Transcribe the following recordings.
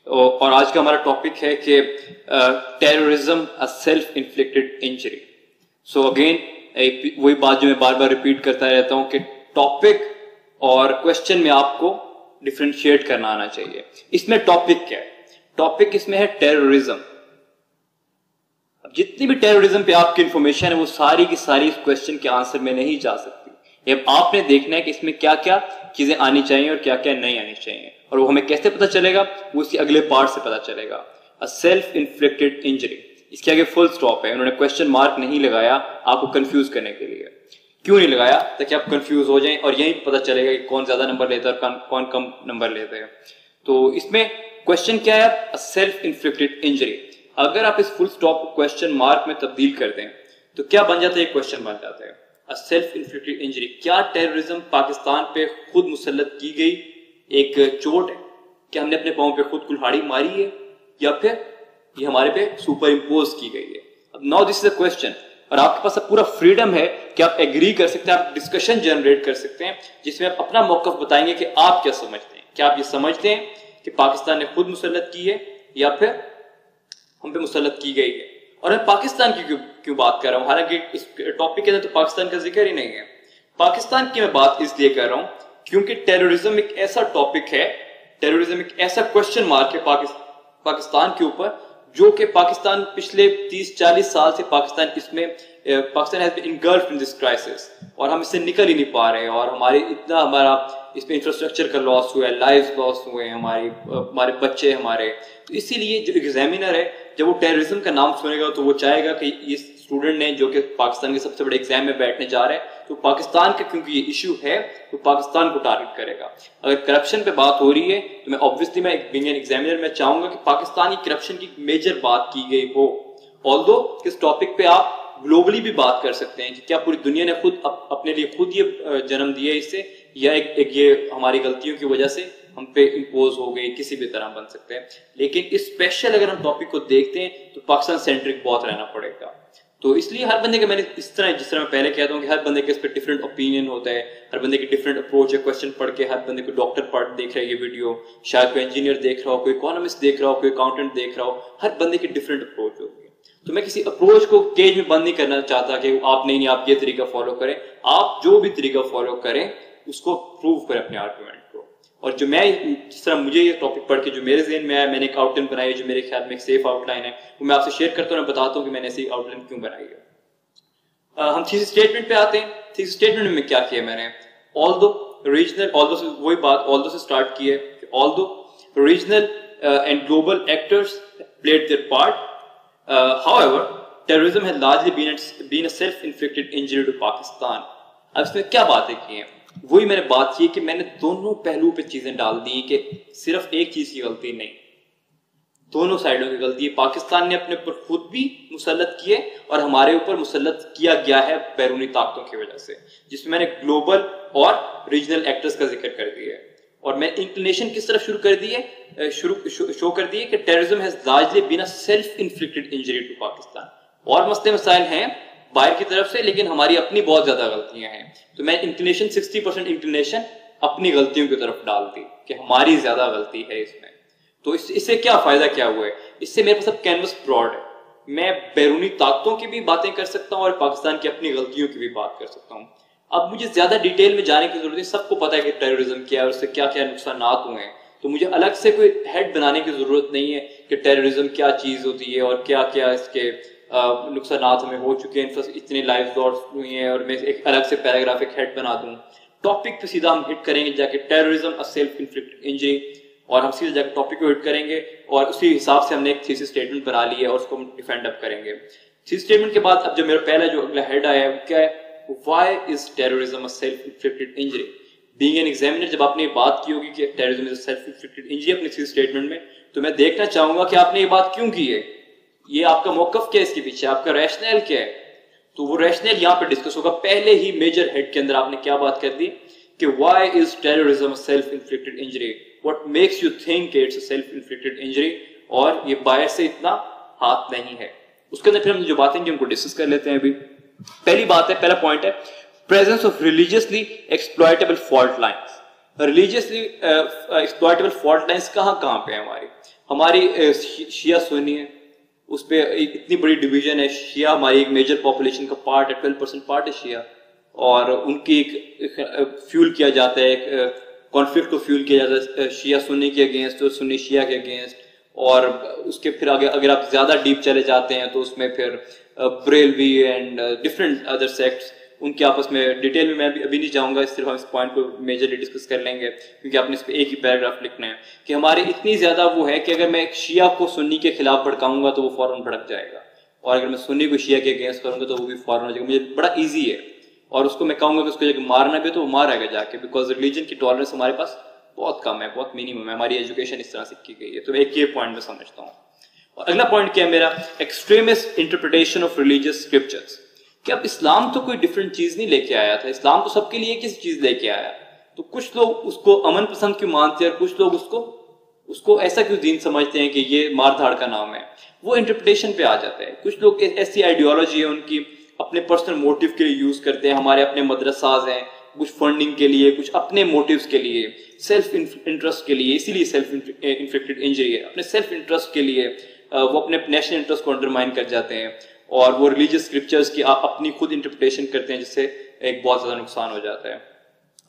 اور آج کا ہمارا ٹاپک ہے کہ terrorism a self inflicted injury. So again وہی بات جو میں بار بار ریپیٹ کرتا رہتا ہوں کہ ٹاپک اور کوشچن میں آپ کو ڈفرینشیٹ کرنا آنا چاہیے. اس میں ٹاپک کیا ہے؟ ٹاپک اس میں ہے ٹیررزم. اب جتنی بھی ٹیررزم پہ آپ کی انفارمیشن ہے وہ ساری کی ساری اس کوشچن کے آنسر میں نہیں جا سکتی. اب آپ نے دیکھنا ہے کہ اس میں کیا کیا چیزیں آنی چاہیے اور کیا کیا نہیں آنی چاہیے, اور وہ ہمیں کیسے پتہ چلے گا؟ وہ اس کے اگلے پارٹ سے پتہ چلے گا. سیلف انفلکٹڈ انجری, اس کے آگے فل سٹاپ ہے, انہوں نے کوشچن مارک نہیں لگایا آپ کو کنفیوز کرنے کے لیے. کیوں نہیں لگایا؟ تاکہ آپ کنفیوز ہو جائیں اور یہی پتہ چلے گا کہ کون زیادہ نمبر لیتا ہے اور کون کم نمبر لیتے ہیں. تو اس میں کوشچن کیا ہے؟ Self inflicted injury. اگر آپ اس فل سٹاپ کو کوشچن مارک میں تبدیل کر دیں تو کیا بن جاتا ہے؟ ایک کوشچن بن جاتا ہے سیلف انفلکٹڈ انجری. کیا ٹیررزم پاکستان پہ خود مسلط کی گئی ایک چوٹ ہے؟ کہ ہم نے اپنے پاؤں پہ خود کلہاڑی ماری ہے, یا پھر یہ ہمارے پہ سپر امپوز کی گئی ہے؟ اب now this is a question, اور آپ کے پاس اب پورا فریڈم ہے کہ آپ ایگری کر سکتے ہیں, آپ ڈسکشن جنریٹ کر سکتے ہیں جس میں آپ اپنا موقف بتائیں گے کہ آپ کیا سمجھتے ہیں. کیا آپ یہ سمجھتے ہیں کہ پاکستان نے خود مسلط کی ہے یا پھر ہم پہ مسلط کی گئی ہے؟ اور میں پاکستان کی کیوں بات کر رہا ہوں, حالانکہ اس ٹاپک کے اندر تو پاکستان کا ذکر ہی نہیں ہے. پاکستان کی میں بات اس لیے کر رہا ہوں کیونکہ ٹیررزم ایک ایسا ٹاپک ہے, ٹیررزم ایک ایسا کوشچن مارک ہے پاکستان کے اوپر, جو کہ پاکستان پچھلے 30-40 سال سے پاکستان اس میں Pakistan has been engulfed in this crisis, اور ہم اس سے نکل ہی نہیں پا رہے ہیں. اور ہمارا اس میں انفراسٹرکچر کا لاس ہوا ہے, لائف لاس ہوئے ہیں, ہمارے بچے ہمارے. تو اسی لیے جو ایگزامینر ہے جب وہ ٹیررزم کا نام سنے گا تو وہ چاہے گا کہ اس اسٹوڈنٹ نے جو کہ پاکستان کے سب سے بڑے ایگزام میں بیٹھنے جا رہے ہیں تو پاکستان کا کیونکہ یہ ایشو ہے تو پاکستان کو ٹارگٹ کرے گا. اگر کرپشن پہ بات ہو رہی ہے تو میں obviously میں بینگ این ایگزامینر میں چاہوں گا کہ پاکستانی کرپشن کی میجر بات کی گئی ہو. although اس ٹاپک پہ آپ گلوبلی بھی بات کر سکتے ہیں کہ کیا پوری دنیا نے خود اپنے لیے خود یہ جنم دیا ہے اس سے, یا ایک یہ ہماری غلطیوں کی وجہ سے ہم پہ امپوز ہو گئی, کسی بھی طرح بن سکتے ہیں. لیکن اسپیشل اگر ہم ٹاپک کو دیکھتے ہیں تو پاکستان سینٹرک بہت رہنا پڑے گا. تو اس لیے ہر بندے کا میں نے جس طرح میں پہلے کہتا ہوں کہ ہر بندے کے اس پہ ڈفرینٹ اوپینین ہوتا ہے, ہر بندے کی ڈفرینٹ اپروچ ہے. کوشچن پڑھ کے ہر بندے کو ڈاکٹر دیکھ رہا ہے یہ ویڈیو, شاید کوئی انجینئر دیکھ رہا ہو, کوئی اکانومسٹ دیکھ رہا ہو, کوئی اکاؤنٹنٹ دیکھ رہا ہو. ہر بندے کی ڈفرینٹ اپروچ ہوگی. تو میں کسی اپروچ کو کیج میں بند نہیں کرنا چاہتا کہ آپ نہیں آپ یہ طریقہ فالو کریں. آپ جو بھی طریقہ فالو کریں اس کو پروو کریں اپنے آرگومنٹ کو. اور جو میں جس طرح مجھے یہ ٹاپک پڑھ کے جو میرے ذہن میں آیا, میں نے ایک آؤٹ لائن بنائی ہے جو میرے خیال میں ایک سیف آؤٹ لائن ہے, وہ میں آپ سے شیئر کرتا ہوں اور بتاتا ہوں کہ میں نے ایسی آؤٹ لائن کیوں بنائی ہے. ہم تھیسس اسٹیٹمنٹ پہ آتے ہیں. تھیسس اسٹیٹمنٹ میں کیا کیا میں نے, although سے وہی بات although سے سٹارٹ کی ہے کہ although regional and global actors played their part, however terrorism has largely been a self-inflicted injury to Pakistan. اب اس میں کیا باتیں کی ہیں, وہی میں نے بات کی کہ میں نے دونوں پہلو پہ چیزیں ڈال دی کہ صرف ایک چیز کی غلطی نہیں, دونوں سائڈوں کی غلطی ہے. پاکستان نے اپنے اوپر خود بھی مسلط کیے اور ہمارے اوپر مسلط کیا گیا ہے بیرونی طاقتوں کی وجہ سے, جس میں نے گلوبل اور ریجنل ایکٹرز کا ذکر کر دیا ہے. اور میں انکلینیشن کس طرف شروع کر دی ہے, شو کر دی ہے کہ terrorism has largely been a self inflicted injury to Pakistan. اور مسئلے مسائل ہیں باہر کی طرف سے, لیکن ہماری اپنی بہت زیادہ غلطیاں ہیں. تو میں انکلینیشن 60% انکلینیشن اپنی غلطیوں کی طرف ڈال دی کہ ہماری زیادہ غلطی ہے اس میں. تو اس سے کیا فائدہ کیا ہوا ہے, اس سے میرے پاس اب کینوس براڈ ہے, میں بیرونی طاقتوں کی بھی باتیں کر سکتا ہوں اور پاکستان کی اپنی غلطیوں کی بھی بات کر سکتا ہوں. اب مجھے زیادہ ڈیٹیل میں جانے کی ضرورت نہیں, سب کو پتا ہے کہ ٹیررزم کیا ہے اور اس سے کیا کیا نقصانات ہوئے ہیں. تو مجھے الگ سے کوئی ہیڈ بنانے کی ضرورت نہیں ہے کہ ٹیررزم کیا چیز ہوتی ہے اور کیا کیا اس کے نقصانات ہمیں ہو چکے ہیں, اتنے لائف لاس ہوئی ہیں, اور میں ایک الگ سے پیراگراف ایک ہیڈ بنا دوں. ٹاپک پہ سیدھا ہم ہٹ کریں گے جا کے terrorism a self inflicted injury, اور ہم سیدھا جا کے ٹاپک کو ہٹ کریں گے اور اسی حساب سے ہم نے ایک تھیسس اسٹیٹمنٹ بنا لی ہے اور اس کو ہم ڈیفینڈ اپ کریں گے. تھیسس اسٹیٹمنٹ کے بعد اب جو میرا پہلا جو اگلا ہیڈ آیا ہے وہ کیا ہے, why is terrorism a self-inflicted injury? being an examiner جب آپ نے یہ بات کی ہوگی کہ terrorism is a self-inflicted injury اپنی تھیسس اسٹیٹمنٹ میں, تو میں دیکھنا چاہوں گا کہ آپ نے یہ بات کیوں کی ہے, یہ آپ کا موقف کیا ہے اس کے پیچھے, آپ کا ریشنل کیا ہے. تو وہ ریشنل یہاں پہ ڈسکس ہوگا. پہلے ہی میجر ہیڈ کے اندر آپ نے کیا بات کر دی کہ why is terrorism a self-inflicted injury, what makes you think it's a self-inflicted injury, اور یہ باہر سے اتنا ہاتھ نہیں ہے. اس کے اندر پھر ہم جو باتیں ان کو ڈسکس کر لیتے ہیں. ابھی پہلی بات ہے, پہلا پوائنٹ ہے presence of religiously exploitable fault lines. Religiously exploitable fault lines کہاں پہ ہیں ہماری شیعہ سنی ہے، اس پہ اتنی بڑی ڈویژن ہے. شیعہ ہماری ایک میجر پاپولیشن کا پارٹ ہے، 12% پارٹ ہے شیعہ، اور ان کی ایک فیول کیا جاتا ہے، ایک کانفلکٹ کو فیول کیا جاتا ہے شیعہ سنی کے اگینسٹ اور سنی شیعہ کے اگینسٹ. اور اس کے پھر اگر آپ زیادہ ڈیپ چلے جاتے ہیں تو اس میں پھر Barelvi and different other sects, ان کے آپس میں ڈیٹیل میں ابھی نہیں جاؤں گا، صرف ہم اس پوائنٹ کو میجرلی ڈسکس کر لیں گے کیونکہ آپ نے اس پہ ایک ہی پیراگراف لکھنا ہے کہ ہمارے اتنی زیادہ وہ ہے کہ اگر میں ایک شیعہ کو سنی کے خلاف بھڑکاؤں گا تو وہ فوراً بھڑک جائے گا، اور اگر میں سنی کو شیعہ کے اگینسٹ کروں گا تو وہ بھی فوراً ہو جائے گا. مجھے بڑا ایزی ہے، اور اس کو میں کہوں گا کہ اس کو جب مارنا بھی تو وہ مارے گا جا کے، بیکاز ریلیجن کی ٹالرنس ہمارے پاس بہت کم ہے، بہت منیمم ہے، ہماری ایجوکیشن اس طرح سے کی گئی ہے. تو ایک یہ پوائنٹ میں سمجھتا ہوں. اور اگلا پوائنٹ کیا ہے میرا، extremist interpretation of religious scriptures. کہ اب اسلام تو کوئی ڈفرینٹ چیز نہیں لے کے آیا تھا، اسلام تو سب کے لیے کسی چیز لے کے آیا. تو کچھ لوگ اس کو امن پسند کیوں مانتے ہیں اور کچھ لوگ اس کو ایسا کیوں دین سمجھتے ہیں کہ یہ مار دھاڑ کا نام ہے، وہ انٹرپریٹیشن پہ آ جاتا ہے. کچھ لوگ ایسی آئیڈیالوجی ہے ان کی اپنے پرسنل موٹیو کے لیے یوز کرتے ہیں. ہمارے اپنے مدرساز ہیں، کچھ فنڈنگ کے لیے، کچھ اپنے موٹیوز کے لیے، سیلف انٹرسٹ کے لیے. اسی لیے سیلف انفلکٹڈ انجری ہے، اپنے سیلف انٹرسٹ کے لیے وہ اپنے نیشنل انٹرسٹ کو انڈرمائن کر جاتے ہیں، اور وہ ریلیجیس اسکرپچرز کی اپنی خود انٹرپریٹیشن کرتے ہیں، جس سے ایک بہت زیادہ نقصان ہو جاتا ہے.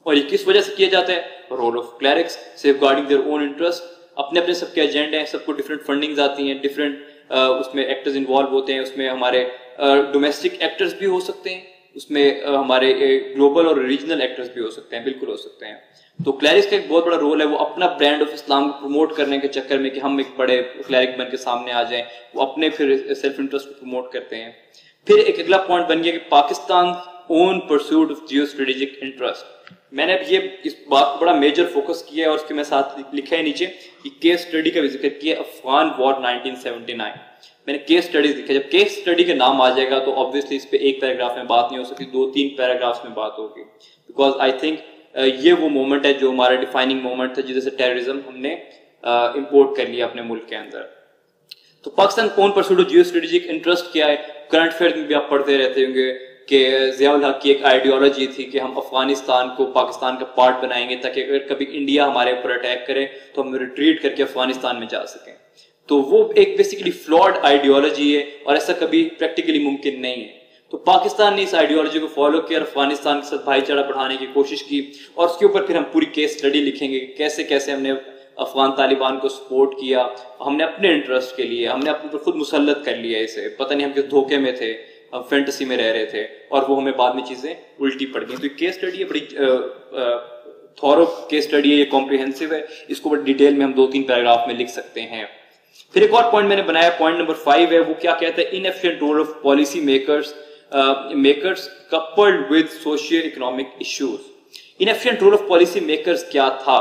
اور یہ کس وجہ سے کیا جاتا ہے؟ Role of clerics safeguarding their own interest. اپنے سب کے ایجنڈے ہیں، سب کو ڈفرینٹ فنڈنگز آتی ہیں، ڈفرینٹ اس میں ایکٹرز انوالو ہوتے ہیں. اس میں ہمارے ڈومیسٹک ایکٹرز بھی ہو سکتے ہیں، اس میں ہمارے گلوبل اور ریجنل ایکٹرز بھی ہو سکتے ہیں، بالکل ہو سکتے ہیں. تو کلیرکس کا ایک بہت بڑا رول ہے، وہ اپنا برانڈ آف اسلام کو پروموٹ کرنے کے چکر میں کہ ہم ایک بڑے کلیرک بن کے سامنے آ جائیں، وہ اپنے پھر سیلف انٹرسٹ کو پروموٹ کرتے ہیں. پھر ایک اگلا پوائنٹ بن گیا کہ Pakistan own pursuit of Jio strategic interest. میں نے اب یہ اس بات کو بڑا میجر فوکس کیا ہے، اور اس کے میں ساتھ لکھا ہے نیچے کہ کیس اسٹڈی کا بھی ذکر کیا، افغان وار 1979. میں نے کیس اسٹڈیز لکھا. جب کیس اسٹڈی کا نام آ جائے گا تو آبویسلی اس پہ ایک پیراگراف میں بات نہیں ہو سکتی، 2-3 پیراگرافس میں بات ہوگی، بیکاز آئی تھنک یہ وہ مومنٹ ہے جو ہمارا ڈیفائننگ مومنٹ تھا جس سے ٹیررزم ہم نے امپورٹ کر لیا اپنے ملک کے اندر. تو پاکستان کون pursuit of Jio strategic interest کیا ہے؟ کرنٹ افیئر میں بھی آپ پڑھتے رہتے ہوں گے کہ ضیاء الحق کی ایک آئیڈیالوجی تھی کہ ہم افغانستان کو پاکستان کا پارٹ بنائیں گے تاکہ اگر کبھی انڈیا ہمارے اوپر اٹیک کرے تو ہم ریٹریٹ کر کے افغانستان میں جا سکیں. تو وہ ایک بیسیکلی فلاڈ آئیڈیالوجی ہے، اور ایسا کبھی پریکٹیکلی ممکن نہیں ہے. تو پاکستان نے اس آئیڈیالوجی کو فالو کیا اور افغانستان کے ساتھ بھائی چارہ بڑھانے کی کوشش کی، اور اس کے اوپر پھر ہم پوری کیس اسٹڈی لکھیں گے کیسے کیسے ہم نے افغان طالبان کو سپورٹ کیا. ہم نے اپنے انٹرسٹ کے لیے ہم نے اپنے اوپر خود مسلط کر لیا اسے، پتہ نہیں ہم کس دھوکے میں تھے، ہم فینٹسی میں رہ رہے تھے، اور وہ ہمیں بعد میں چیزیں الٹی پڑ گئیں. تو یہ کیس اسٹڈی ہے، بڑی تھورو کیس اسٹڈی ہے، یہ کمپریہنسو ہے، اس کو بڑی ڈیٹیل میں ہم 2-3 پیراگراف میں لکھ سکتے ہیں. پھر ایک اور پوائنٹ میں نے بنایا، پوائنٹ نمبر 5 ہے، وہ کیا کہتا ہے؟ Inefficient role of policy makers coupled with socio-economic issues. Inefficient role of policy makers کیا تھا؟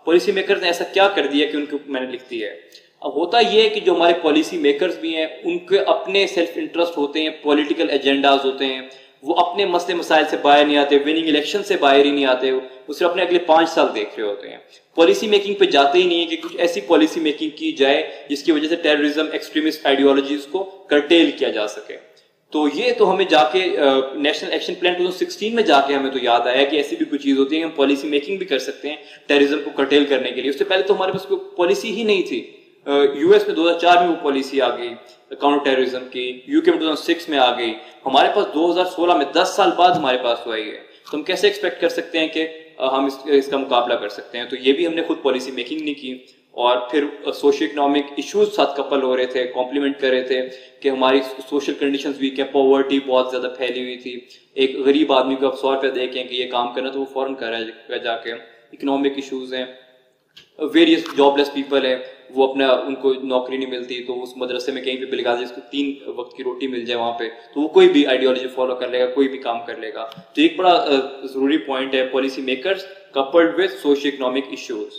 پالیسی میکرز نے ایسا کیا کر دیا کہ ان کے میں نے لکھ دی ہے. اب ہوتا یہ ہے کہ جو ہمارے پالیسی میکرز بھی ہیں ان کے اپنے سیلف انٹرسٹ ہوتے ہیں، پولیٹیکل ایجنڈاز ہوتے ہیں، وہ اپنے مسئلے مسائل سے باہر نہیں آتے، وننگ الیکشن سے باہر ہی نہیں آتے، وہ صرف اپنے اگلے 5 سال دیکھ رہے ہوتے ہیں. پالیسی میکنگ پہ جاتے ہی نہیں ہے کہ کچھ ایسی پالیسی میکنگ کی جائے جس کی وجہ سے ٹیررزم، ایکسٹریمسٹ آئیڈیالوجیز کو کرٹیل کیا جا سکے. تو یہ تو ہمیں جا کے نیشنل ایکشن پلان 2016 میں جا کے ہمیں تو یاد آیا کہ ایسی بھی کوئی چیز ہوتی ہے کہ ہم پالیسی میکنگ بھی کر سکتے ہیں ٹیررزم کو کرٹیل کرنے کے لیے. اس سے پہلے تو ہمارے پاس کوئی پالیسی ہی نہیں تھی. یو ایس میں 2004 میں وہ پالیسی آ گئی کاؤنٹر ٹیررزم کی، یو کے میں 2006 میں آ گئی، ہمارے پاس 2016 میں 10 سال بعد ہمارے پاس ہوئی ہے. تو ہم کیسے ایکسپیکٹ کر سکتے ہیں کہ ہم اس کا مقابلہ کر سکتے ہیں؟ تو یہ بھی ہم نے خود پالیسی میکنگ نہیں کی. اور پھر سوشل اکنامک ایشوز ساتھ کپل ہو رہے تھے، کمپلیمنٹ کر رہے تھے کہ ہماری سوشل کنڈیشنز ویک ہیں، پاورٹی بہت زیادہ پھیلی ہوئی تھی. ایک غریب آدمی کو آپ 100 روپیہ دیکھیں کہ یہ کام کرنا تو وہ فوراً کر رہا ہے جا کے. اکنامک ایشوز ہیں، ویریس جاب لیس پیپل ہے، وہ اپنا ان کو نوکری نہیں ملتی، تو اس مدرسے میں کہیں پہ بھی لگا دے، اس کو 3 وقت کی روٹی مل جائے وہاں پہ، تو وہ کوئی بھی آئیڈیالوجی فالو کر لے گا، کوئی بھی کام کر لے گا. تو ایک بڑا ضروری پوائنٹ ہے policy makers coupled with socio-economic issues.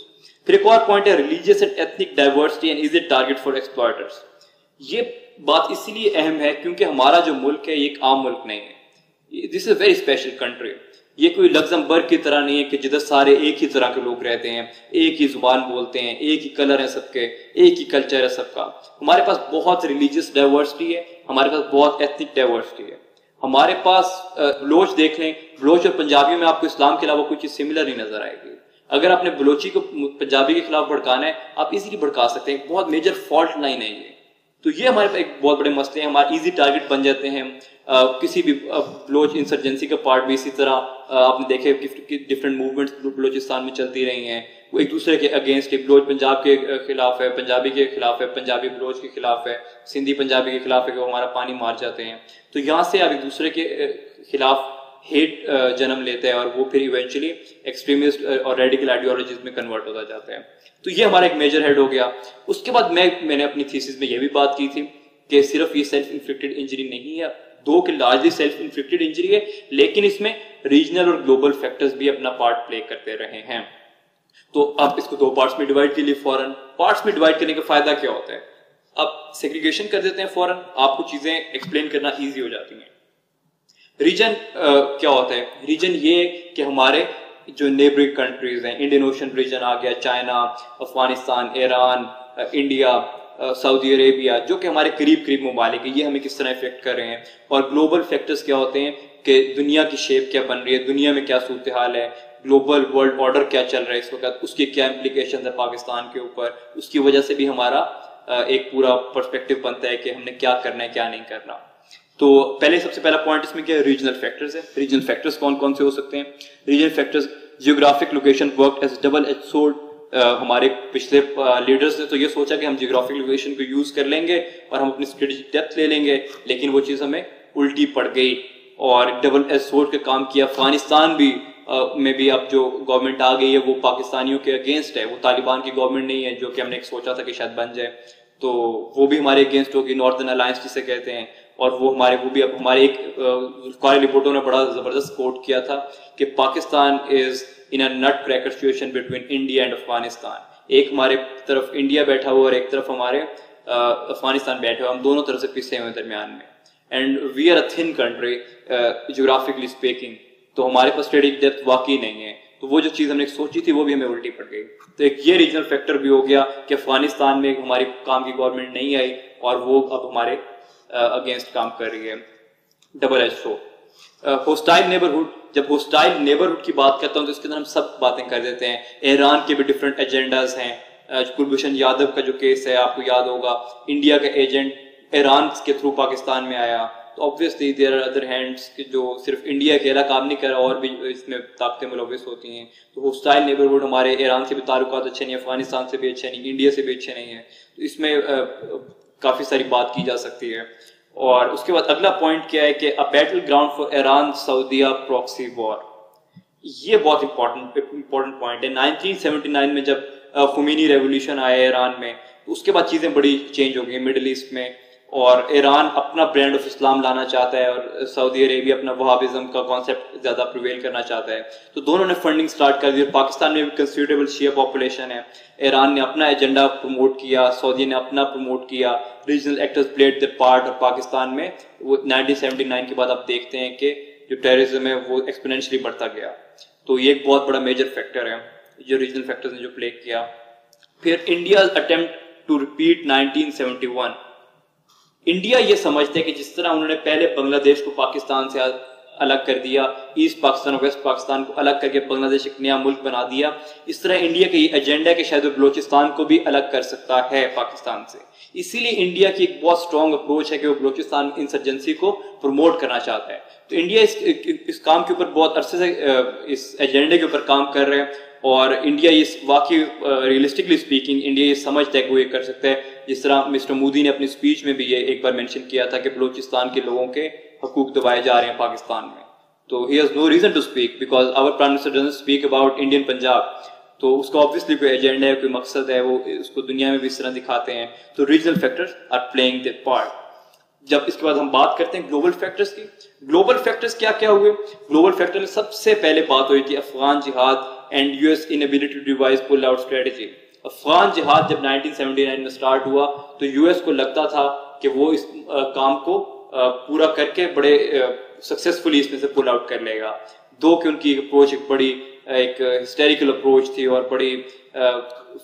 پھر ایک اور پوائنٹ ہے religious and ethnic diversity and is it target for exploiters. یہ بات اسی لیے اہم ہے کیونکہ ہمارا جو ملک ہے یہ ایک عام ملک نہیں ہے. This is a very special country. یہ کوئی لگزمبرگ کی طرح نہیں ہے کہ جدھر سارے ایک ہی طرح کے لوگ رہتے ہیں، ایک ہی زبان بولتے ہیں، ایک ہی کلر ہے سب کے، ایک ہی کلچر ہے سب کا. ہمارے پاس بہت ریلیجیس ڈائیورسٹی ہے، ہمارے پاس بہت ایتھنک ڈائیورسٹی ہے. ہمارے پاس بلوچ دیکھ لیں، بلوچ اور پنجابیوں میں آپ کو اسلام کے علاوہ کوئی چیز سملر نہیں نظر آئے گی. اگر آپ نے بلوچی کو پنجابی کے خلاف بھڑکانا ہے آپ ایزیلی بھڑکا سکتے ہیں, بہت میجر فالٹ لائن ہے یہ. تو یہ ہمارے ایک بہت بڑے مسئلے ہیں, ہمارے ایزی ٹارگٹ بن جاتے ہیں. کسی بھی بلوچ انسرجنسی کا پارٹ بھی اسی طرح آپ نے دیکھے ڈفرینٹ موومنٹس بلوچستان میں چلتی رہی ہیں, وہ ایک دوسرے کے اگینسٹ ہے. بلوچ پنجاب کے خلاف ہے, پنجابی کے خلاف ہے, پنجابی بلوچ کے خلاف ہے, سندھی پنجابی کے خلاف ہے کہ وہ ہمارا پانی مار جاتے ہیں. تو یہاں سے آپ ایک دوسرے کے خلاف ہیٹ جنم لیتے ہیں اور وہ پھر ایونچولی ایکسٹریمسٹ اور ریڈیکل آئیڈیالوجیز میں کنورٹ ہوتا جاتا ہے. تو یہ ہمارا ایک میجر ہیڈ ہو گیا. اس کے بعد میں نے اپنی تھیسس میں یہ بھی بات کی تھی کہ صرف یہ سیلف انفلکٹڈ انجری نہیں ہے, دو کہ لارجلی سیلف انفلکٹڈ انجری ہے, لیکن اس میں ریجنل اور گلوبل فیکٹرز بھی اپنا پارٹ پلے کرتے رہے ہیں. تو آپ اس کو دو پارٹس میں ڈیوائڈ کر لیے فوراً. پارٹس میں ڈیوائڈ کرنے کا فائدہ کیا ہوتا ہے, آپ سیگریگیشن کر دیتے ہیں فوراً, آپ کو چیزیں ایکسپلین کرنا ایزی ہو جاتی ہیں. ریجن کیا ہوتا ہے, ریجن یہ کہ ہمارے جو نیبرنگ کنٹریز ہیں, انڈین اوشن ریجن آ گیا, چائنا, افغانستان, ایران, انڈیا, سعودی عربیہ, جو کہ ہمارے قریب ممالک ہیں, یہ ہمیں کس طرح افیکٹ کر رہے ہیں. اور گلوبل فیکٹرز کیا ہوتے ہیں کہ دنیا کی شیپ کیا بن رہی ہے, دنیا میں کیا صورتحال ہے, گلوبل ورلڈ آرڈر کیا چل رہا ہے اس وقت, اس کی کیا امپلیکیشنز ہے پاکستان کے اوپر. اس کی وجہ سے بھی ہمارا ایک پورا پرسپیکٹو بنتا ہے کہ ہم نے کیا کرنا ہے کیا نہیں کرنا. تو سب سے پہلا پوائنٹ اس میں کیا ہے, ریجنل فیکٹرز ہے. ریجنل فیکٹرز کون کون سے ہو سکتے ہیں؟ Regional factors geographic location work as double edge sword. ہمارے پچھلے لیڈرز نے تو یہ سوچا کہ ہم جیوگرافک لوکیشن کو یوز کر لیں گے اور ہم اپنی اسٹریٹجک ڈیپتھ لے لیں گے, لیکن وہ چیز ہمیں الٹی پڑ گئی اور ڈبل ایج سورڈ کا کام کیا. افغانستان بھی میں بھی اب جو گورنمنٹ آ گئی ہے وہ پاکستانیوں کے اگینسٹ ہے, وہ طالبان کی گورنمنٹ نہیں ہے جو کہ ہم نے سوچا تھا کہ شاید بن جائے. تو وہ بھی ہمارے اگینسٹ ہوگی, ناردرن الائنس جسے کہتے ہیں. اور وہ بھی اب ہمارے ایک ذوالفقار رپورٹوں نے بڑا زبردست کوٹ کیا تھا کہ Pakistan is in a nutcracker situation between India and Afghanistan. ایک ہمارے طرف انڈیا بیٹھا ہوا اور ایک طرف ہمارے افغانستان بیٹھا ہوا, ہم دونوں طرف سے پسے ہوئے درمیان میں. And we are a thin country geographically speaking, تو ہمارے پاس اسٹریٹجک ڈیپتھ واقعی نہیں ہے. تو وہ جو چیز ہم نے سوچی تھی وہ بھی ہمیں الٹی پڑ گئی. تو ایک یہ ریجنل فیکٹر بھی ہو گیا کہ افغانستان میں ہماری کام کی گورنمنٹ نہیں آئی اور وہ اب ہمارے اگینسٹ کام کر رہی ہے. Double edge sword. Hostile neighbourhood, جب ہوسٹائل نیبرہڈ کی بات کرتا ہوں تو اس کے اندر ہم سب باتیں کر دیتے ہیں. ایران کے بھی ڈفرینٹ ایجنڈاز ہیں. کلبھوشن یادو کا جو کیس ہے آپ کو یاد ہوگا, انڈیا کا ایجنٹ ایران کے تھرو پاکستان میں آیا. تو obviously there are other hands جو صرف انڈیا کے علاقہ کام نہیں کر رہا, اور بھی اس میں طاقتیں ملوث ہوتی ہیں. تو ہوسٹائل نیبرہڈ ہمارے ایران سے بھی تعلقات اچھے نہیں, افغانستان سے بھی اچھے نہیں, انڈیا سے بھی اچھے نہیں ہیں. تو اس میں کافی ساری بات کی جا سکتی ہے. اور اس کے بعد اگلا پوائنٹ کیا ہے کہ a battle ground for Iran Saudi proxy war. یہ بہت امپورٹنٹ پوائنٹ ہے. 1979 میں جب خمینی ریولیوشن آیا ایران میں, اس کے بعد چیزیں بڑی چینج ہو گئی مڈل ایسٹ میں, اور ایران اپنا برانڈ آف اسلام لانا چاہتا ہے اور سعودی عربیہ اپنا وہابزم کا کانسیپٹ زیادہ پریویل کرنا چاہتا ہے. تو دونوں نے فنڈنگ سٹارٹ کر دی. پاکستان میں بھی کنسیڈریبل شیعہ پاپولیشن ہے. ایران نے اپنا ایجنڈا پروموٹ کیا, سعودی نے اپنا پروموٹ کیا. Regional actors played the part. اور پاکستان میں وہ 1979 کے بعد آپ دیکھتے ہیں کہ جو ٹیررزم ہے وہ ایکسپونینشلی بڑھتا گیا. تو یہ ایک بہت بڑا میجر فیکٹر ہے جو ریجنل فیکٹرز نے جو پلے کیا. پھر India's attempt to repeat 1971. India یہ سمجھتے ہیں کہ جس طرح انہوں نے پہلے بنگلہ دیش کو پاکستان سے الگ کر دیا, ایسٹ پاکستان اور ویسٹ پاکستان کو الگ کر کے بنگلہ دیش ایک نیا ملک بنا دیا, اس طرح انڈیا کا یہ ایجنڈا ہے کہ شاید وہ بلوچستان کو بھی الگ کر سکتا ہے پاکستان سے. اسی لیے انڈیا کی ایک بہت اسٹرانگ اپروچ ہے کہ وہ بلوچستان انسرجنسی کو پروموٹ کرنا چاہتا ہے. تو انڈیا اس کام کے اوپر بہت عرصے سے اس ایجنڈے کے اوپر کام کر رہے ہیں, اور انڈیا یہ واقعی ریئلسٹکلی اسپیکنگ انڈیا یہ سمجھتا ہے کہ وہ یہ کر سکتا ہے. جس طرح مسٹر مودی نے اپنی اسپیچ میں بھی یہ ایک بار مینشن کیا تھا کہ بلوچستان کے لوگوں کے حقوق دبائے جا رہے ہیں پاکستان میں. تو he has no reason to speak because our prime minister doesn't speak about Indian Punjab. تو اس کا obviously کوئی ایجنڈا ہے, کوئی مقصد ہے, وہ اس کو دنیا میں بھی اس طرح دکھاتے ہیں. تو regional factors are playing their part. جب اس کے بعد ہم بات کرتے ہیں گلوبل فیکٹرز کی. گلوبل فیکٹرز کیا کیا ہوئے؟ گلوبل فیکٹر میں سب سے پہلے بات ہوئی تھی افغان جہاد and US inability to devise pull out strategy. Afghan جہاد جب 1979 میں سٹارٹ ہوا تو US کو لگتا تھا کہ وہ اس کام کو پورا کر کے بڑے سکسیسفلی اس میں سے پل آؤٹ کر لے گا. دو کہ ان کی اپروچ ایک بڑی ایک ہسٹیریکل اپروچ تھی اور بڑی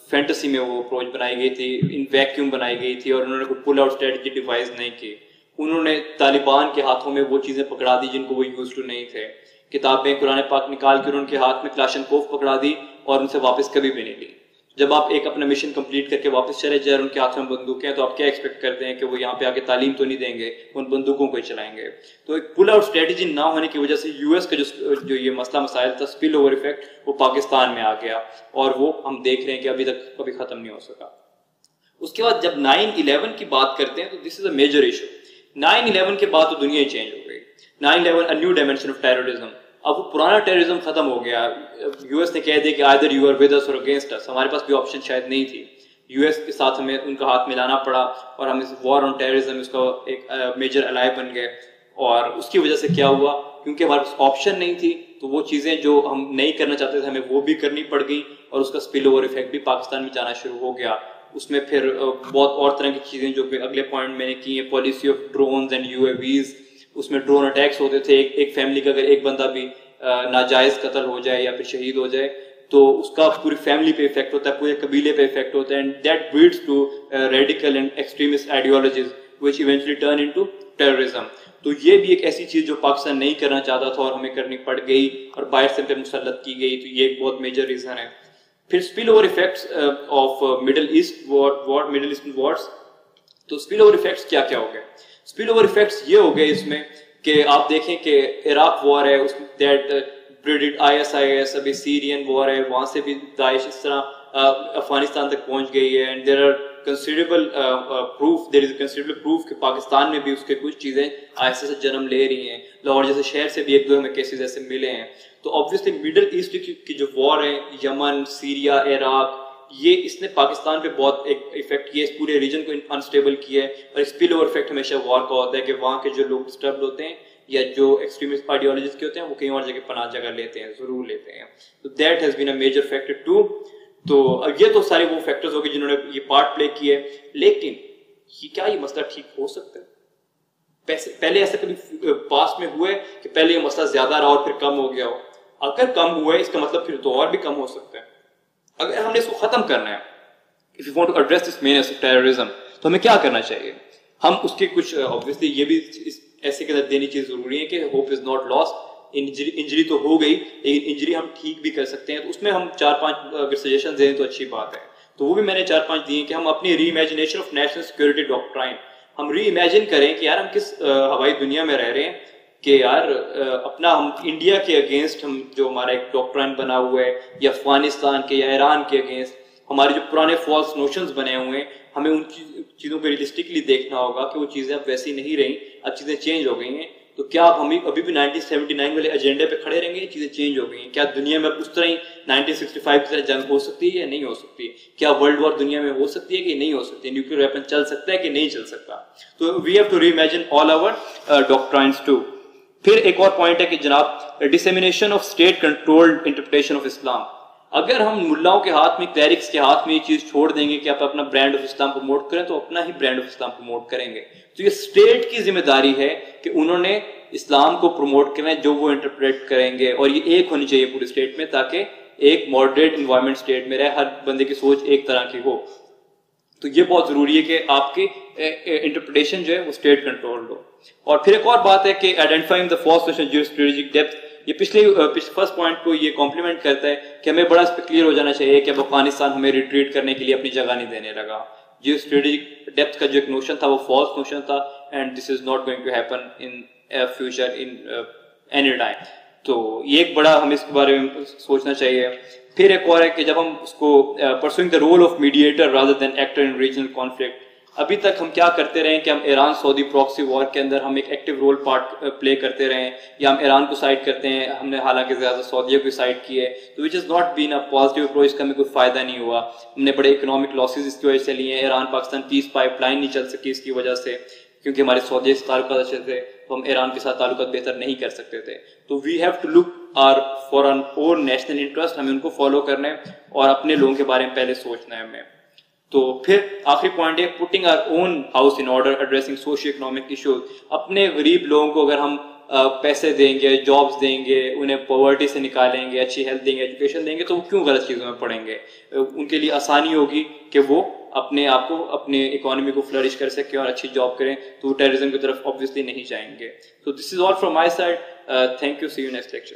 فینٹسی میں وہ اپروچ بنائی گئی تھی, ان ویکیوم بنائی گئی تھی, اور انہوں نے کوئی پل آؤٹ اسٹریٹجی ڈیوائز نہیں کی. انہوں نے طالبان کے ہاتھوں میں وہ چیزیں پکڑا دی جن کو وہ یوز ٹو نہیں تھے. کتابیں قرآن پاک نکال کے انہوں کے ہاتھ میں کلاشن کوف پکڑا دی اور ان سے واپس کبھی بھی نہیں لی. جب آپ ایک اپنا مشن کمپلیٹ کر کے واپس چلے جائیں ان کے ہاتھ میں بندوقیں ہیں تو آپ کیا ایکسپیکٹ کرتے ہیں کہ وہ یہاں پہ آگے تعلیم تو نہیں دیں گے, ان بندوقوں کو ہی چلائیں گے. تو ایک پل آؤٹ اسٹریٹجی نہ ہونے کی وجہ سے یو ایس کا جو یہ مسئلہ مسائل تھا اسپل اوور ایفیکٹ, وہ پاکستان میں آ گیا اور وہ ہم دیکھ رہے ہیں کہ ابھی تک کبھی ختم نہیں ہو سکا. اس کے بعد جب 9/11 کی بات کرتے ہیں تو this is a major issue. 9/11 کے بعد تو دنیا ہی چینج ہو گئی. 9/11 a new dimension of terrorism. اب وہ پرانا ٹیررزم ختم ہو گیا. یو ایس نے کہہ دیا کہ either you are with us or against us. ہمارے پاس بھی آپشن شاید نہیں تھی. یو ایس کے ساتھ ہمیں ان کا ہاتھ ملانا پڑا اور ہم اس وار آن ٹیررزم اس کا ایک میجر الائی بن گئے. اور اس کی وجہ سے کیا ہوا, کیونکہ ہمارے پاس آپشن نہیں تھی تو وہ چیزیں جو ہم نہیں کرنا چاہتے تھے ہمیں وہ بھی کرنی پڑ گئی, اور اس کا اسپل اوور ایفیکٹ بھی پاکستان میں جانا شروع ہو گیا. اس میں پھر بہت اور طرح کی چیزیں جو کہ اگلے پوائنٹ میں نے کی ہیں, policy of drones and U A Vs. اس میں ڈرون اٹیکس ہوتے تھے, ایک فیملی کا اگر ایک بندہ بھی ناجائز قتل ہو جائے یا پھر شہید ہو جائے تو اس کا پوری فیملی پہ افیکٹ ہوتا ہے, پورے قبیلے پہ افیکٹ ہوتا ہے. And that leads to radical and extremist ideologies which eventually turn into terrorism. تو یہ بھی ایک ایسی چیز جو پاکستان نہیں کرنا چاہتا تھا اور ہمیں کرنی پڑ گئی اور باہر سے پہ مسلط کی گئی. تو یہ ایک بہت میجر ریزن ہے. پھر spill over effects of Middle Eastern wars. تو اسپل اوور ایفیکٹس کیا کیا ہو گئے؟ اسپل اوور ایفیکٹس یہ ہو گئے اس میں کہ آپ دیکھیں کہ عراق وار ہے, اس دیٹ بریڈڈ ISIS, ابھی سیرین وار ہے, وہاں سے بھی داعش اس طرح افغانستان تک پہنچ گئی ہے. And there are considerable proof کہ پاکستان میں بھی اس کے کچھ چیزیں ISIS سے جنم لے رہی ہیں. لاہور جیسے شہر سے بھی ایک دو ہمیں کیسز ایسے ملے ہیں. تو آبویسلی مڈل ایسٹ کی جو وار ہیں, یمن, سیریا, عراق, یہ اس نے پاکستان پہ بہت ایک افیکٹ کیا, اس پورے ریجن کو انسٹیبل کیا ہے. اور اسپل اوور افیکٹ ہمیشہ وار کا ہوتا ہے کہ وہاں کے جو لوگ ڈسٹربڈ ہوتے ہیں یا جو ایکسٹریمسٹ آئیڈیالوجیز کے ہوتے ہیں وہ کہیں اور جگہ پناہ جگہ ضرور لیتے ہیں. تو that has been a major factor too. تو یہ تو سارے وہ فیکٹرز ہو گئے جنہوں نے یہ پارٹ پلے کیے. لیکن کیا یہ مسئلہ ٹھیک ہو سکتا ہے؟ پہلے ایسا کبھی پاسٹ میں ہوا ہے کہ پہلے یہ مسئلہ زیادہ رہا اور پھر کم ہو گیا ہو؟ اگر کم ہوا ہے اس کا مطلب پھر تو اور بھی کم ہو سکتا ہے. اگر ہم نے اس کو ختم کرنا ہے, if you want to address this menace of terrorism, تو ہمیں کیا کرنا چاہیے؟ ہم اس کے کچھ obviously یہ بھی ایسے کے دینی چیز ضروری ہے کہ hope is not lost. Injury تو ہو گئی لیکن انجری ہم ٹھیک بھی کر سکتے ہیں. تو اس میں ہم 4-5 اگر سجیشن دیں تو اچھی بات ہے. تو وہ بھی میں نے 4-5 دیے کہ ہم اپنی reimagination of national security doctrine, ہم ری امیجن کریں کہ یار ہم کس ہوائی دنیا میں رہ رہے ہیں کہ یار اپنا ہم انڈیا کے اگینسٹ ہم جو ہمارا ایک ڈاکٹرائن بنا ہوا ہے, یا افغانستان کے یا ایران کے اگینسٹ ہمارے جو پرانے فالس نوشنز بنے ہوئے ہیں, ہمیں ان چیزوں کو ریئلسٹکلی دیکھنا ہوگا کہ وہ چیزیں اب ویسی نہیں رہیں, اب چیزیں چینج ہو گئی ہیں. تو کیا ہم ابھی بھی 1979 والے ایجنڈے پہ کھڑے رہیں گے؟ چیزیں چینج ہو گئی ہیں. کیا دنیا میں اس طرح ہی 1965 کی طرح جنگ ہو سکتی ہے یا نہیں ہو سکتی؟ کیا ورلڈ وار دنیا میں ہو سکتی ہے کہ نہیں ہو سکتی؟ نیوکلیر ویپن چل سکتا ہے کہ نہیں چل سکتا؟ تو we have to reimagine all our doctrines too. پھر ایک اور پوائنٹ ہے کہ جناب dissemination of state controlled interpretation of Islam. اگر ہم ملاؤں کے ہاتھ میں, کلیرکس کے ہاتھ میں یہ چیز چھوڑ دیں گے کہ آپ اپنا برانڈ آف اسلام پروموٹ کریں تو اپنا ہی برانڈ آف اسلام پروموٹ کریں گے. تو یہ اسٹیٹ کی ذمہ داری ہے کہ انہوں نے اسلام کو پروموٹ کریں جو وہ انٹرپریٹ کریں گے, اور یہ ایک ہونی چاہیے پورے اسٹیٹ میں تاکہ ایک ماڈریٹ انوائرمنٹ اسٹیٹ میں رہے, ہر بندے کی سوچ ایک طرح کی ہو. تو یہ بہت ضروری ہے کہ آپ کی انٹرپریٹیشن جو ہے وہ اسٹیٹ کنٹرولڈ ہو. اور پھر ایک اور بات ہے کہ identifying the false national geo strategic depth. یہ پچھلے فرسٹ پوائنٹ کو یہ کمپلیمنٹ کرتا ہے کہ ہمیں بڑا اس پہ کلیئر ہو جانا چاہیے کہ اب افغانستان ہمیں ریٹریٹ کرنے کے لیے اپنی جگہ نہیں دینے لگا. جیو اسٹریٹجک ڈیپتھ کا جو ایک نوشن تھا وہ فالس نوشن تھا, and this is not going to happen in future in any time. تو یہ ایک بڑا ہمیں اس کے بارے میں سوچنا چاہیے. پھر ایک اور ہے کہ جب ہم اس کو pursuing the role of mediator rather than actor in regional conflict. ابھی تک ہم کیا کرتے رہے کہ ہم ایران سعودی پراکسی وار کے اندر ہم ایک ایکٹیو رول پارٹ پلے کرتے رہے, یا ہم ایران کو سائڈ کرتے ہیں, ہم نے حالانکہ زیادہ سعودیہ کو سائڈ کی ہے. تو which is not been a positive approach, اس کا ہمیں کوئی فائدہ نہیں ہوا. ہم نے بڑے اکنامک لاسز اس کی وجہ سے لیے ہیں. ایران پاکستان پیس پائپ لائن نہیں چل سکی اس کی وجہ سے, کیونکہ ہمارے سعودیہ سے تعلقات اچھے تھے تو ہم ایران کے ساتھ تعلقات بہتر نہیں کر سکتے تھے. تو we have to look for on own national interest, ہمیں ان کو فالو کرنا ہے اور اپنے لوگوں کے بارے میں پہلے سوچنا ہے ہمیں. تو پھر آخری پوائنٹ ہے putting our own house in order addressing social economic issues. اپنے غریب لوگوں کو اگر ہم پیسے دیں گے, جابس دیں گے, انہیں پاورٹی سے نکالیں گے, اچھی ہیلتھ دیں گے, ایجوکیشن دیں گے, تو وہ کیوں غلط چیزوں میں پڑیں گے؟ ان کے لیے آسانی ہوگی کہ وہ اپنے آپ کو, اپنے اکانومی کو فلرش کر سکیں اور اچھی جاب کریں, تو وہ ٹیررزم کی طرف آبویسلی نہیں جائیں گے. تو this is all from my side. Thank you. See you next lecture.